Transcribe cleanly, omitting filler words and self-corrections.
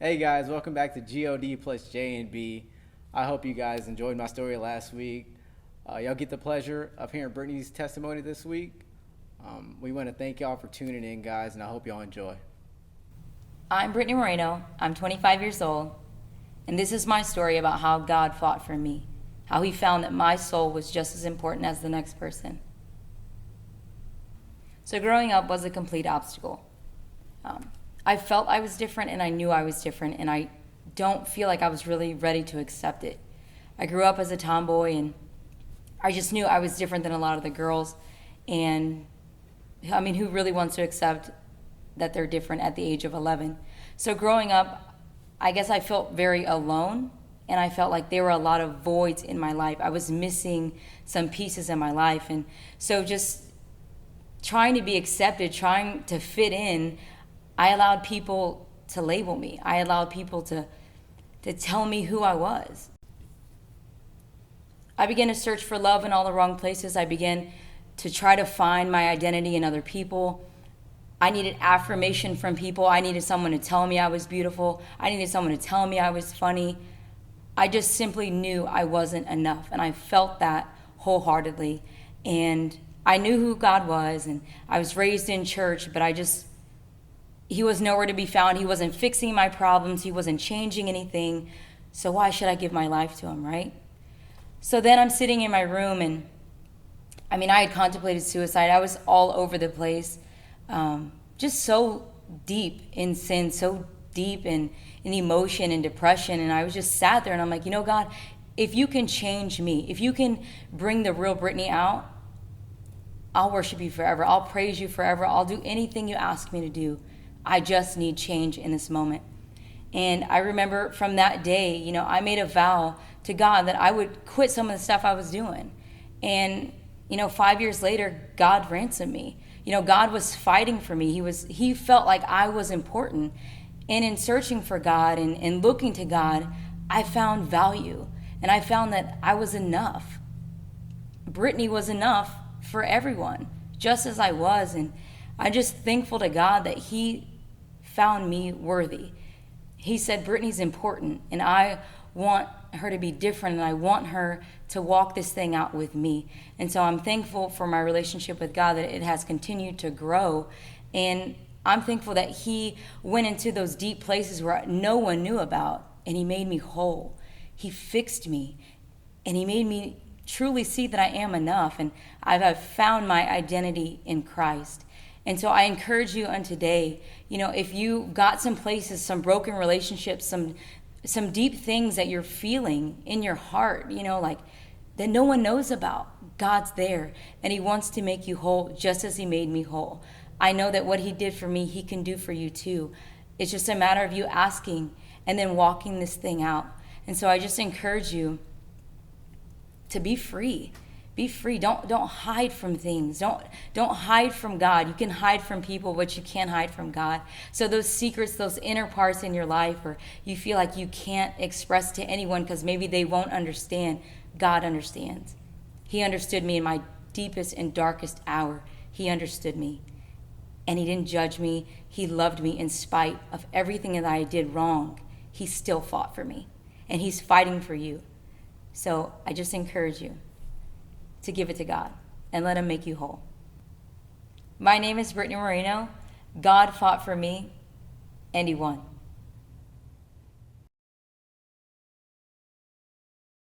Hey guys, welcome back to God plus J and B. I hope you guys enjoyed my story last week. Y'all get the pleasure of hearing Brittany's testimony this week. We want to thank y'all for tuning in, guys, and I hope y'all enjoy. I'm Brittany Moreno. I'm 25 years old, and this is my story about how God fought for me, how he found that my soul was just as important as the next person. So growing up was a complete obstacle. I felt I was different, and I knew I was different, and I don't feel like I was really ready to accept it. I grew up as a tomboy, and I just knew I was different than a lot of the girls. And I mean, who really wants to accept that they're different at the age of 11? So growing up, I guess I felt very alone, and I felt like there were a lot of voids in my life. I was missing some pieces in my life. And so just trying to be accepted, trying to fit in, I allowed people to label me. I allowed people to tell me who I was. I began to search for love in all the wrong places. I began to try to find my identity in other people. I needed affirmation from people. I needed someone to tell me I was beautiful. I needed someone to tell me I was funny. I just simply knew I wasn't enough, and I felt that wholeheartedly. And I knew who God was, and I was raised in church, but he was nowhere to be found. He wasn't fixing my problems. He wasn't changing anything. So why should I give my life to him, right? So then I'm sitting in my room, and I had contemplated suicide. I was all over the place, just so deep in sin, so deep in emotion and depression. And I was just sat there, and I'm like, God, if you can change me, if you can bring the real Brittany out, I'll worship you forever. I'll praise you forever. I'll do anything you ask me to do. I just need change in this moment. And I remember from that day, I made a vow to God that I would quit some of the stuff I was doing. And, 5 years later, God ransomed me. God was fighting for me. He felt like I was important. And in searching for God and looking to God, I found value. And I found that I was enough. Brittany was enough for everyone, just as I was. And I'm just thankful to God that he found me worthy. He said, Brittany's important, and I want her to be different, and I want her to walk this thing out with me. And so I'm thankful for my relationship with God, that it has continued to grow. And I'm thankful that he went into those deep places where no one knew about, and he made me whole. He fixed me, and he made me truly see that I am enough, and I've found my identity in Christ. And so I encourage you on today, if you got some places, some broken relationships, some deep things that you're feeling in your heart, like that no one knows about, God's there, and he wants to make you whole just as he made me whole. I know that what he did for me, he can do for you too. It's just a matter of you asking and then walking this thing out. And so I just encourage you to be free. Be free. Don't hide from things. Don't hide from God. You can hide from people, but you can't hide from God. So those secrets, those inner parts in your life where you feel like you can't express to anyone because maybe they won't understand, God understands. He understood me in my deepest and darkest hour. He understood me. And he didn't judge me. He loved me in spite of everything that I did wrong. He still fought for me. And he's fighting for you. So I just encourage you to give it to God and let him make you whole. My name is Brittany Moreno. God fought for me, and he won.